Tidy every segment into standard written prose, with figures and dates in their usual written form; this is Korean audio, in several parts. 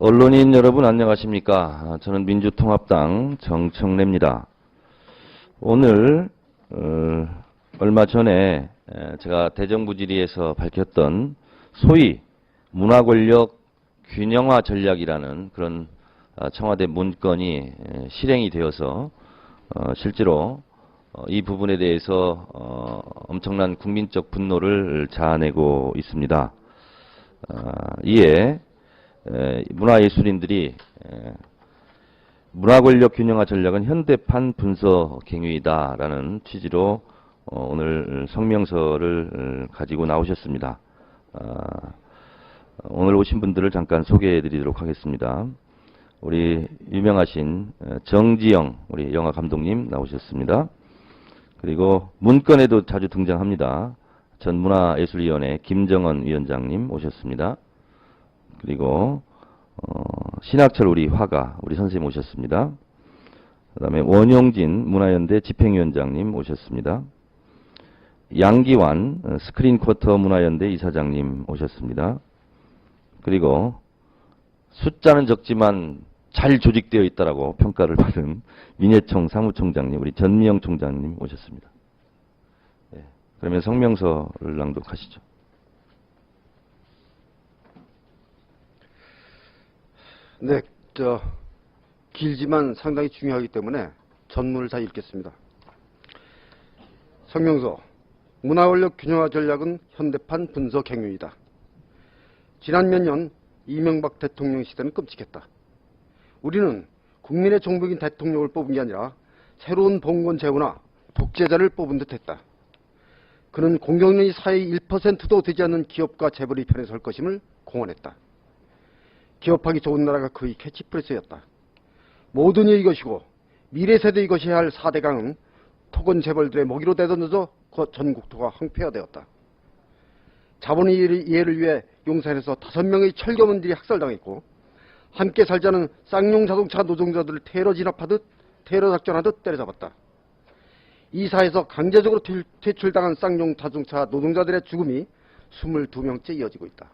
언론인 여러분 안녕하십니까? 저는 민주통합당 정청래입니다. 오늘 얼마 전에 제가 대정부 질의에서 밝혔던 소위 문화권력 균형화 전략이라는 그런 청와대 문건이 실행이 되어서 실제로 이 부분에 대해서 엄청난 국민적 분노를 자아내고 있습니다. 이에 문화예술인들이 문화권력 균형화 전략은 현대판 분서갱유이다라는 취지로 오늘 성명서를 가지고 나오셨습니다. 오늘 오신 분들을 잠깐 소개해드리도록 하겠습니다. 우리 유명하신 정지영 우리 영화 감독님 나오셨습니다. 그리고 문건에도 자주 등장합니다. 전 문화예술위원회 김정은 위원장님 오셨습니다. 그리고 신학철 우리 화가 우리 선생님 오셨습니다. 그 다음에 원용진 문화연대 집행위원장님 오셨습니다. 양기환 스크린쿼터 문화연대 이사장님 오셨습니다. 그리고 숫자는 적지만 잘 조직되어 있다라고 평가를 받은 민예청 사무총장님 우리 전미영 총장님 오셨습니다. 네, 그러면 성명서를 낭독하시죠. 네, 길지만 상당히 중요하기 때문에 전문을 다 읽겠습니다. 성명서. 문화권력 균형화 전략은 현대판 분서갱유이다. 지난 몇 년 이명박 대통령 시대는 끔찍했다. 우리는 국민의 종복인 대통령을 뽑은 게 아니라 새로운 봉건 제후나 독재자를 뽑은 듯했다. 그는 공경련이 사회의 1%도 되지 않는 기업과 재벌의 편에 설 것임을 공언했다. 기업하기 좋은 나라가 그의 캐치프레스였다. 모든 일 이것이고 미래 세대 이것이어야 할 4대강은 토건 재벌들의 먹이로 내던져져 전 국토가 황폐화되었다. 자본의 이해를 위해 용산에서 5명의 철거문들이 학살당했고 함께 살자는 쌍용 자동차 노동자들을 테러 진압하듯 테러 작전하듯 때려잡았다. 이 사회에서 강제적으로 퇴출당한 쌍용 자동차 노동자들의 죽음이 22명째 이어지고 있다.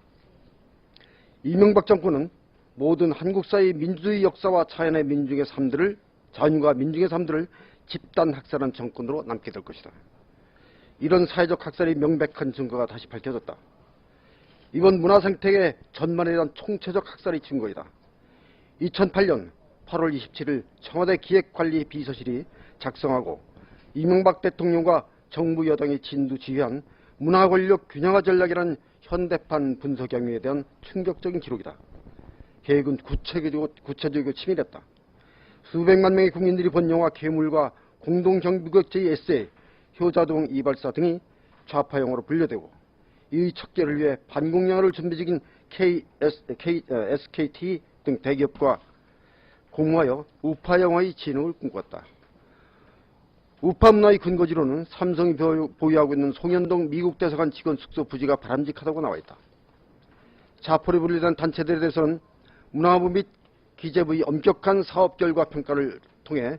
이명박 정권은 모든 한국 사회의 민주주의 역사와 자연과 민중의 삶들을 집단 학살한 정권으로 남게 될 것이다. 이런 사회적 학살의 명백한 증거가 다시 밝혀졌다. 이번 문화생태계 전반에 대한 총체적 학살의 증거이다. 2008년 8월 27일 청와대 기획관리비서실이 작성하고 이명박 대통령과 정부 여당이 진두지휘한 문화권력 균형화 전략이라는 현대판 분서경유에 대한 충격적인 기록이다. 계획은 구체적이고 치밀했다. 수백만 명의 국민들이 본 영화 괴물과 공동경비극제의 에세이, 효자동 이발사 등이 좌파 영화로 분류되고 이 척결을 위해 반공영화를 준비 중인 SKT 등 대기업과 공모하여 우파 영화의 진흥을 꿈꿨다. 우파 문화의 근거지로는 삼성이 보유하고 있는 송현동 미국 대사관 직원 숙소 부지가 바람직하다고 나와있다. 자포로 분리된 단체들에 대해서는 문화부 및 기재부의 엄격한 사업 결과 평가를 통해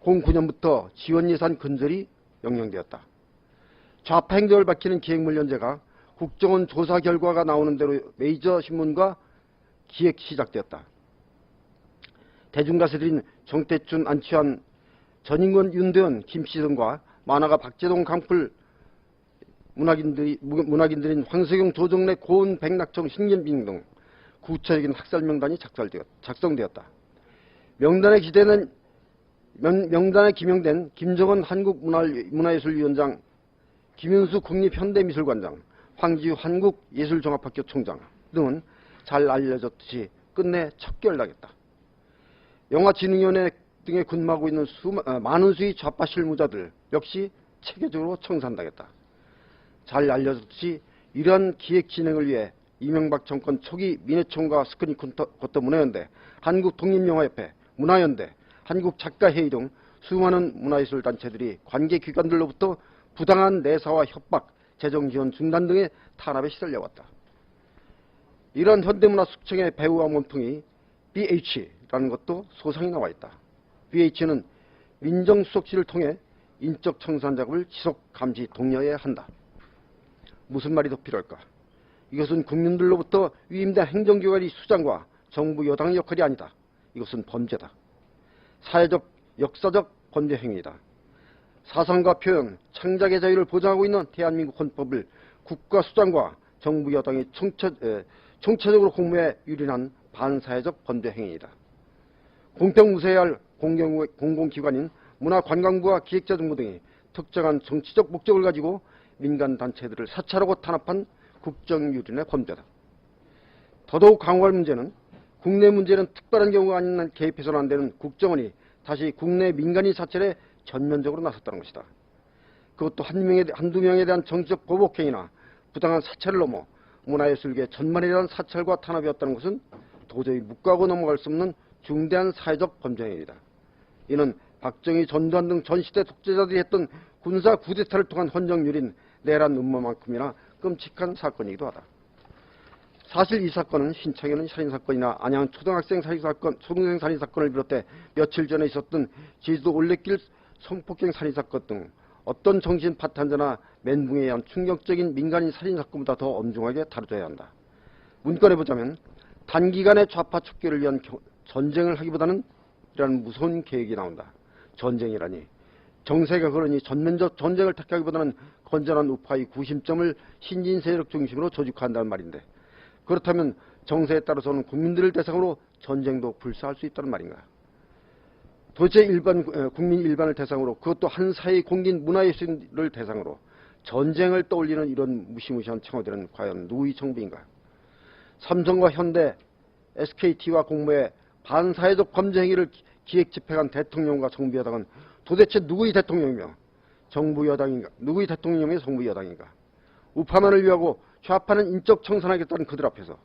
09년부터 지원 예산 근절이 명령되었다. 좌파 행적을 밝히는 기획물 연재가 국정원 조사 결과가 나오는 대로 메이저 신문과 기획 시작되었다. 대중가수들인 정태춘, 안치환, 전인권, 윤대현, 김씨 등과 만화가 박재동, 강풀, 문학인들인 황석영, 조정래, 고은, 백낙정, 신gen빈 등 구체적인 학살 명단이 작성되었다. 명단에 기명된 김정은 한국문화예술위원장, 김윤수 국립현대미술관장, 황지우 한국예술종합학교 총장 등은 잘 알려졌듯이 끝내 척결당했다. 영화진흥위원회 등에 근무하고 있는 많은 수의 좌파 실무자들 역시 체계적으로 청산당했다. 잘 알려졌듯이 이러한 기획 진행을 위해 이명박 정권 초기 민예총과 스크린쿼터 문화연대, 한국독립영화협회, 문화연대, 한국작가회의 등 수많은 문화예술 단체들이 관계기관들로부터 부당한 내사와 협박, 재정지원 중단 등의 탄압에 시달려왔다. 이런 현대문화 숙청의 배후와 몸통이 BH라는 것도 소상히 나와 있다. BH는 민정수석실을 통해 인적 청산 작업을 지속 감시 독려해야 한다. 무슨 말이 더 필요할까? 이것은 국민들로부터 위임된 행정기관의 수장과 정부 여당의 역할이 아니다. 이것은 범죄다. 사회적, 역사적 범죄 행위이다. 사상과 표현, 창작의 자유를 보장하고 있는 대한민국 헌법을 국가 수장과 정부 여당이 총체적으로 공모해 유린한 반사회적 범죄 행위이다. 공평무사해야 할 공공기관인 문화관광부와 기획재정부 등이 특정한 정치적 목적을 가지고 민간단체들을 사찰하고 탄압한 국정유린의 범죄다. 더더욱 강화할 문제는 국내 문제는 특별한 경우가 아닌 한 개입해서는 안 되는 국정원이 다시 국내 민간인 사찰에 전면적으로 나섰다는 것이다. 그것도 한두 명에 대한 정치적 보복행위나 부당한 사찰을 넘어 문화예술계 전반에 대한 사찰과 탄압이었다는 것은 도저히 묵과고 넘어갈 수 없는 중대한 사회적 범죄 행위이다. 이는 박정희, 전두환 등 전시대 독재자들이 했던 군사 쿠데타를 통한 헌정유린, 내란 음모만큼이나 끔찍한 사건이기도 하다. 사실 이 사건은 신창현 살인사건이나 안양 초등학생 살인사건을 비롯해 며칠 전에 있었던 제주도 올레길 성폭행 살인사건 등 어떤 정신 파탄자나 멘붕에 의한 충격적인 민간인 살인사건보다 더 엄중하게 다뤄져야 한다. 문건에 보자면 단기간의 좌파 척결을 위한 전쟁을 하기보다는 이라는 무서운 계획이 나온다. 전쟁이라니. 정세가 그러니 전면적 전쟁을 택하기보다는 건전한 우파의 구심점을 신진 세력 중심으로 조직화한다는 말인데, 그렇다면 정세에 따라서는 국민들을 대상으로 전쟁도 불사할 수 있다는 말인가? 도대체 국민 일반을 대상으로, 그것도 한 사회의 공긴 문화예술인을 대상으로 전쟁을 떠올리는 이런 무시무시한 청와대는 과연 누구의 정부인가? 삼성과 현대, SKT와 공모해 반사회적 범죄 행위를 기획 집행한 대통령과 정부 여당은 도대체 누구의 대통령이며 정부 여당인가? 누구의 대통령이며 정부 여당인가? 우파만을 위하고 좌파는 인적 청산하겠다는 그들 앞에서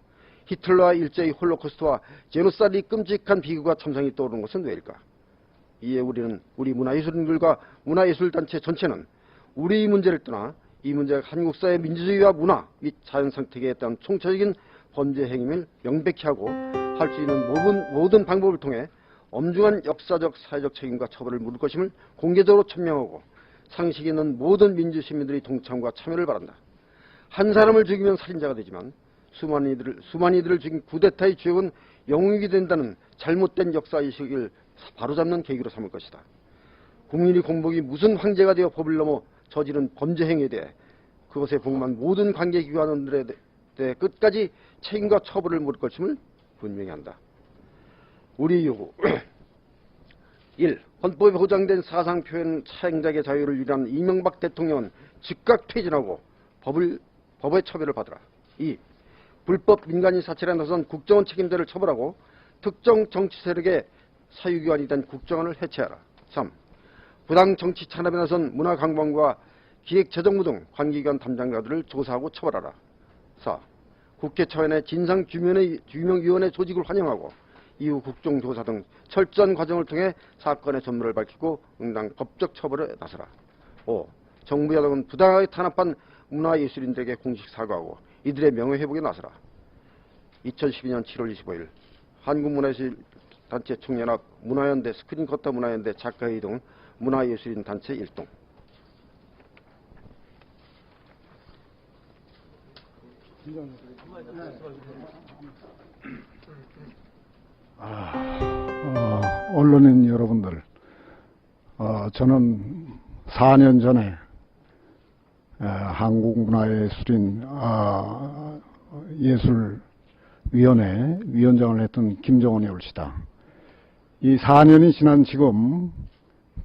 히틀러와 일제의 홀로코스트와 제노사이드의 끔찍한 비극과 참상이 떠오르는 것은 왜일까? 이에 우리는 우리 문화예술인들과 문화예술단체 전체는 우리의 문제를 떠나 이 문제가 한국 사회의 민주주의와 문화 및 자연상태계에 대한 총체적인 범죄 행위를 명백히 하고 할 수 있는 모든 방법을 통해 엄중한 역사적 사회적 책임과 처벌을 물을 것임을 공개적으로 천명하고 상식 있는 모든 민주시민들의 동참과 참여를 바란다. 한 사람을 죽이면 살인자가 되지만 수많은 이들을 죽인 쿠데타의 주역은 영웅이 된다는 잘못된 역사의식을 바로잡는 계기로 삼을 것이다. 국민의 공복이 무슨 황제가 되어 법을 넘어 저지른 범죄 행위에 대해 그것에 복무한 모든 관계기관들에 대해 끝까지 책임과 처벌을 물을 것임을 분명히 한다. 우리 요구 1. 헌법에 보장된 사상표현 창작의 자유를 위한 이명박 대통령은 즉각 퇴진하고 법의 처벌을 받으라. 2. 불법 민간인 사찰에 나선 국정원 책임자를 처벌하고 특정 정치 세력의 사유기관이 된 국정원을 해체하라. 3. 부당 정치 탄압에 나선 문화관광부와 기획재정부 등 관계기관 담당자들을 조사하고 처벌하라. 4. 국회 차원의 진상규명위원회 조직을 환영하고 이후 국정조사 등 철저한 과정을 통해 사건의 전모를 밝히고 응당 법적 처벌에 나서라. 5. 정부 여당은 부당하게 탄압한 문화예술인들에게 공식 사과하고 이들의 명예회복에 나서라. 2012년 7월 25일 한국문화예술단체 총연합 문화연대 스크린커터 문화연대 작가회의 등 문화예술인 단체 일동. 언론인 여러분들, 저는 4년 전에 한국문화예술인 예술위원회 위원장을 했던 김정원이 올시다. 이 4년이 지난 지금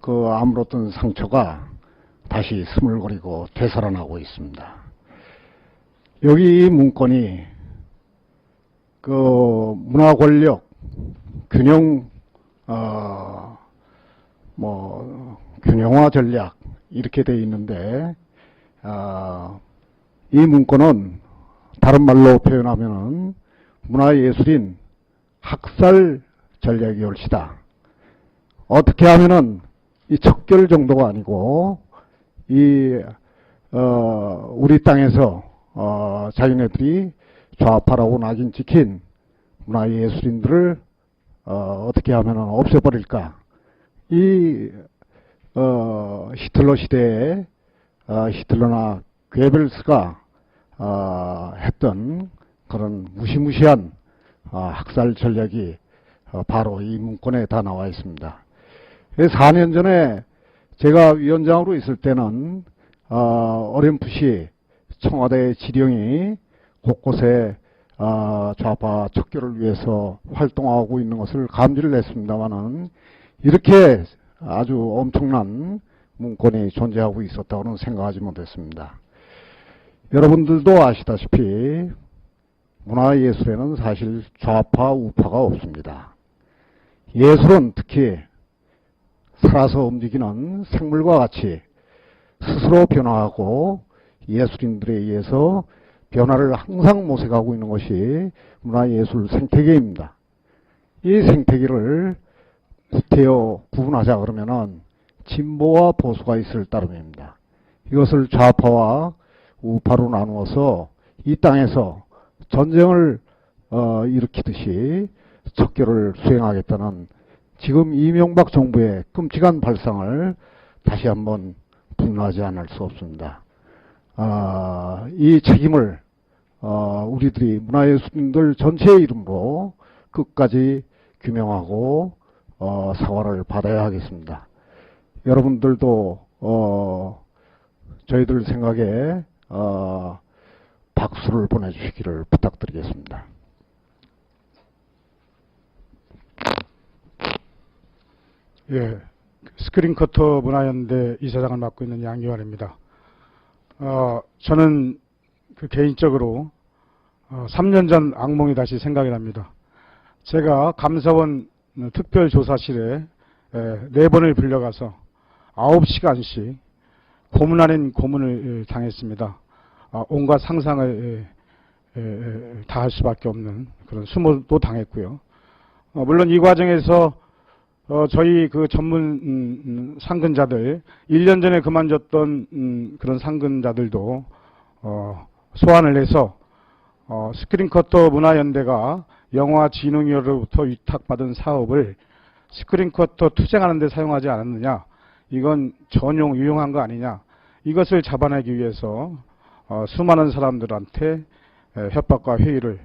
그 아물었던 상처가 다시 스물거리고 되살아나고 있습니다. 여기 이 문건이 그 문화 권력 균형 균형화 전략 이렇게 돼 있는데, 이 문건은 다른 말로 표현하면은 문화예술인 학살 전략이 옳시다. 어떻게 하면은 이 척결 정도가 아니고 우리 땅에서 자기네들이 좌파라고 낙인 찍힌 문화예술인들을 어떻게 하면은 없애버릴까? 이 히틀러 시대에 히틀러나 괴벨스가 했던 그런 무시무시한 학살 전략이 바로 이 문건에 다 나와 있습니다. 4년 전에 제가 위원장으로 있을 때는 어렴풋이 청와대 지령이 곳곳에 좌파 척결을 위해서 활동하고 있는 것을 감지를 했습니다만은 이렇게 아주 엄청난 문건이 존재하고 있었다고는 생각하지 못했습니다. 여러분들도 아시다시피 문화예술에는 사실 좌파 우파가 없습니다. 예술은 특히 살아서 움직이는 생물과 같이 스스로 변화하고 예술인들에 의해서 변화를 항상 모색하고 있는 것이 문화예술 생태계입니다. 이 생태계를 구태여 구분하자 그러면은 진보와 보수가 있을 따름입니다. 이것을 좌파와 우파로 나누어서 이 땅에서 전쟁을 일으키듯이 척결을 수행하겠다는 지금 이명박 정부의 끔찍한 발상을 다시 한번 분노하지 않을 수 없습니다. 이 책임을 우리들이 문화예술인들 전체의 이름으로 끝까지 규명하고 사과를 받아야 하겠습니다. 여러분들도 저희들 생각에 박수를 보내주시기를 부탁드리겠습니다. 예, 스크린커터 문화연대 이사장을 맡고 있는 양기환입니다. 저는 개인적으로 3년 전 악몽이 다시 생각이 납니다. 제가 감사원 특별조사실에 4번을 불려가서 9시간씩 고문 아닌 고문을 당했습니다. 온갖 상상을 다 할 수밖에 없는 그런 수모도 당했고요. 물론 이 과정에서 저희 그 전문 상근자들 1년 전에 그만뒀던 그런 상근자들도 소환을 해서 스크린커터 문화연대가 영화진흥위로부터 위탁받은 사업을 스크린커터 투쟁하는 데 사용하지 않았느냐, 이건 전용 유용한 거 아니냐, 이것을 잡아내기 위해서 수많은 사람들한테 협박과 회의를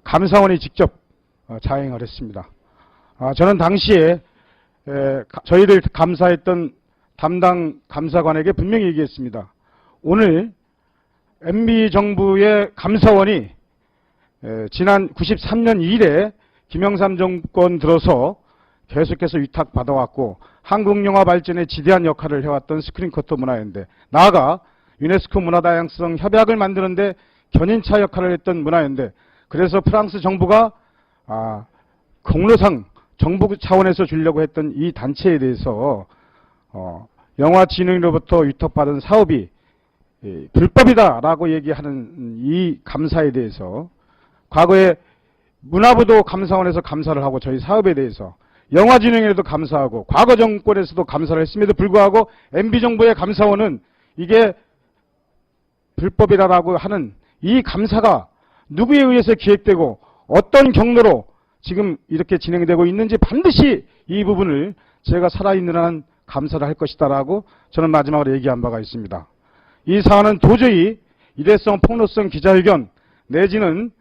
감사원이 직접 자행을 했습니다. 저는 당시에 저희를 감사했던 담당 감사관에게 분명히 얘기했습니다. 오늘 MB 정부의 감사원이 지난 93년 이래 김영삼 정권 들어서 계속해서 위탁받아왔고 한국영화 발전에 지대한 역할을 해왔던 스크린커터 문화연대, 나아가 유네스코 문화다양성 협약을 만드는데 견인차 역할을 했던 문화연대, 그래서 프랑스 정부가 공로상 정부 차원에서 주려고 했던 이 단체에 대해서 영화진흥위로부터 위탁받은 사업이 불법이다라고 얘기하는 이 감사에 대해서 과거에 문화부도 감사원에서 감사를 하고 저희 사업에 대해서 영화진흥위에도 감사하고 과거 정권에서도 감사를 했음에도 불구하고 MB정부의 감사원은 이게 불법이다라고 하는 이 감사가 누구에 의해서 기획되고 어떤 경로로 지금 이렇게 진행되고 있는지 반드시 이 부분을 제가 살아있는 한 감사를 할 것이다라고 저는 마지막으로 얘기한 바가 있습니다. 이 사안은 도저히 일회성 폭로성 기자회견 내지는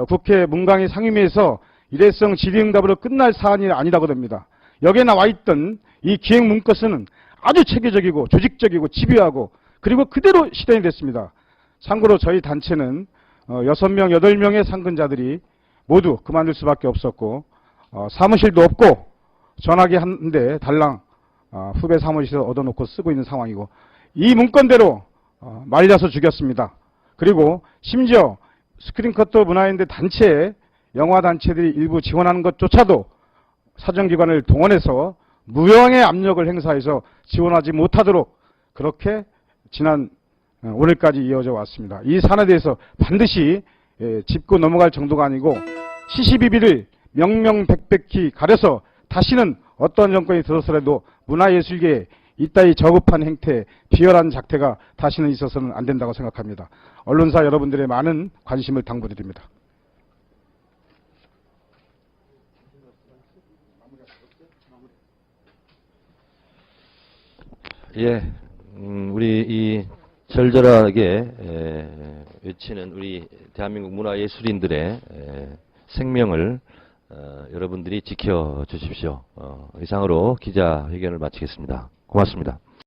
국회 문광희 상임위에서 일회성 질의응답으로 끝날 사안이 아니라고 됩니다. 여기에 나와 있던 이 기획 문건은 아주 체계적이고 조직적이고 집요하고 그리고 그대로 실현이 됐습니다. 참고로 저희 단체는 6명, 8명의 상근자들이 모두 그만둘 수밖에 없었고 사무실도 없고 전화기 한 대 달랑 후배 사무실에서 얻어놓고 쓰고 있는 상황이고 이 문건대로 말려서 죽였습니다. 그리고 심지어 스크린커터 문화연대 단체에 영화단체들이 일부 지원하는 것조차도 사정기관을 동원해서 무형의 압력을 행사해서 지원하지 못하도록 그렇게 지난 오늘까지 이어져 왔습니다. 이 사안에 대해서 반드시 짚고 넘어갈 정도가 아니고 시시비비를 명명백백히 가려서 다시는 어떤 정권이 들어서라도 문화예술계에 이따위 저급한 행태, 비열한 작태가 다시는 있어서는 안 된다고 생각합니다. 언론사 여러분들의 많은 관심을 당부드립니다. 예, 우리 이 절절하게 외치는 우리 대한민국 문화예술인들의 생명을 여러분들이 지켜주십시오. 이상으로 기자회견을 마치겠습니다. 고맙습니다.